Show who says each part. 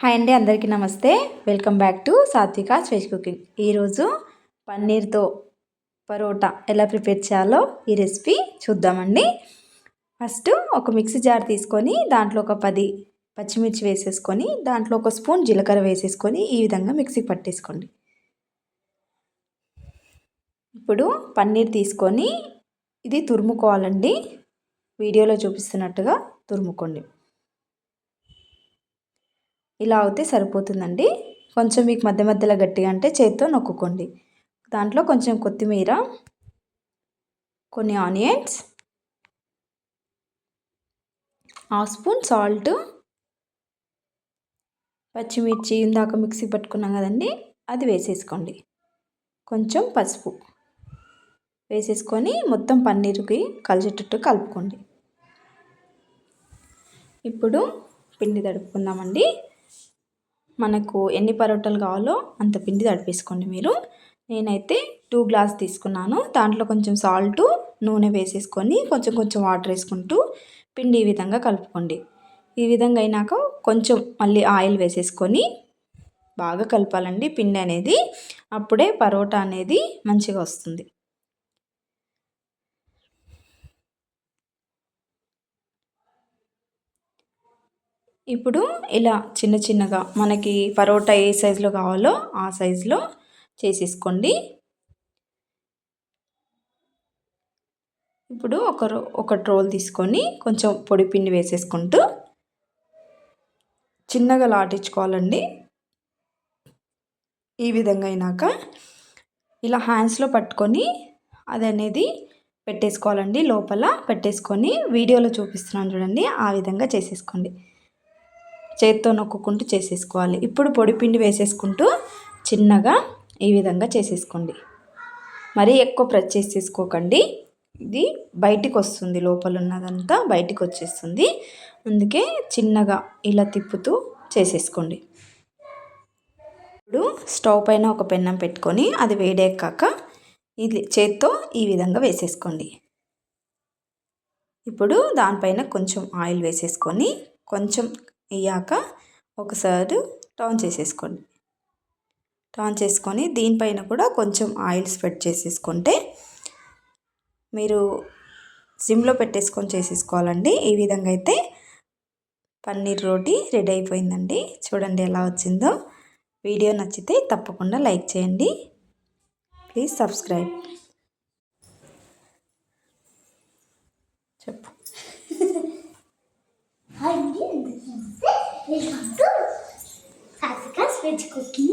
Speaker 1: Hi అండి, అందరికీ నమస్తే. Welcome back to Satvika's veg cooking. ఈరోజు పన్నీర్తో పరోటా ఎలా ప్రిపేర్ చేయాలో ఈ రెసిపీ చూద్దామండి. ఫస్ట్ ఒక మిక్సీ జార్ తీసుకొని దాంట్లో ఒక 10 పచ్చిమిర్చి వేసేసుకొని దాంట్లో ఒక స్పూన్ జీలకర్ర వేసేసుకొని ఈ విధంగా మిక్సీ పట్టేసుకోండి. ఇప్పుడు పన్నీర్ తీసుకొని ఇది తురుముకోవాలండి. వీడియోలో చూపిస్తున్నట్టుగా తురుముకోండి. ఇలా అవుతే సరిపోతుందండి. కొంచెం మీకు మధ్య మధ్యలో గట్టిగా అంటే చేత్తో నొక్కుకోండి. దాంట్లో కొంచెం కొత్తిమీర, కొన్ని ఆనియన్స్, హాఫ్ స్పూన్ సాల్ట్, పచ్చిమిర్చి ఇందాక మిక్సీ పట్టుకున్నాం కదండి, అది వేసేసుకోండి. కొంచెం పసుపు వేసేసుకొని మొత్తం పన్నీరుకి కలిసేటట్టు కలుపుకోండి. ఇప్పుడు పిండి తడుపుకుందామండి. మనకు ఎన్ని పరోటాలు కావాలో అంత పిండి తడిపేసుకోండి మీరు. నేనైతే 2 గ్లాస్ తీసుకున్నాను. దాంట్లో కొంచెం సాల్టు, నూనె వేసేసుకొని కొంచెం కొంచెం వాటర్ వేసుకుంటూ పిండి ఈ విధంగా కలుపుకోండి. ఈ విధంగా అయినాక కొంచెం మళ్ళీ ఆయిల్ వేసేసుకొని బాగా కలపాలండి పిండి అనేది. అప్పుడే పరోటా అనేది మంచిగా వస్తుంది. ఇప్పుడు ఇలా చిన్న చిన్నగా మనకి పరోటా ఏ సైజులో కావాలో ఆ సైజులో చేసేసుకోండి. ఇప్పుడు ఒక రోల్ తీసుకొని కొంచెం పొడి పిండి వేసేసుకుంటూ చిన్నగా లాటించుకోవాలండి. ఈ విధంగా అయినాక ఇలా హ్యాండ్స్లో పట్టుకొని అది అనేది పెట్టేసుకోవాలండి. లోపల పెట్టేసుకొని వీడియోలో చూపిస్తున్నాను చూడండి, ఆ విధంగా చేసేసుకోండి. చేత్తో నొక్కుంటూ చేసేసుకోవాలి. ఇప్పుడు పొడి పిండి వేసేసుకుంటూ చిన్నగా ఈ విధంగా చేసేసుకోండి. మరీ ఎక్కువ ప్రెస్ చేసేసుకోకండి, ఇది బయటికి వస్తుంది, లోపల ఉన్నదంతా బయటికి వచ్చేస్తుంది. అందుకే చిన్నగా ఇలా తిప్పుతూ చేసేసుకోండి. ఇప్పుడు స్టవ్ పైన ఒక పెన్నం పెట్టుకొని అది వేడెక్కాక ఇది చేత్తో ఈ విధంగా వేసేసుకోండి. ఇప్పుడు దానిపైన కొంచెం ఆయిల్ వేసేసుకొని కొంచెం అయ్యాక ఒకసారి టర్న్ చేసేసుకోండి. టర్న్ చేసుకొని దీనిపైన కూడా కొంచెం ఆయిల్ స్ప్రెడ్ చేసేసుకుంటే మీరు సిమ్లో పెట్టేసుకొని చేసేసుకోవాలండి. ఈ విధంగా అయితే పన్నీర్ రోటీ రెడీ అయిపోయిందండి. చూడండి ఎలా వచ్చిందో. వీడియో నచ్చితే తప్పకుండా లైక్ చేయండి. Please subscribe. చెప్పు.
Speaker 2: Welcome to Sathika's Veg Cooking.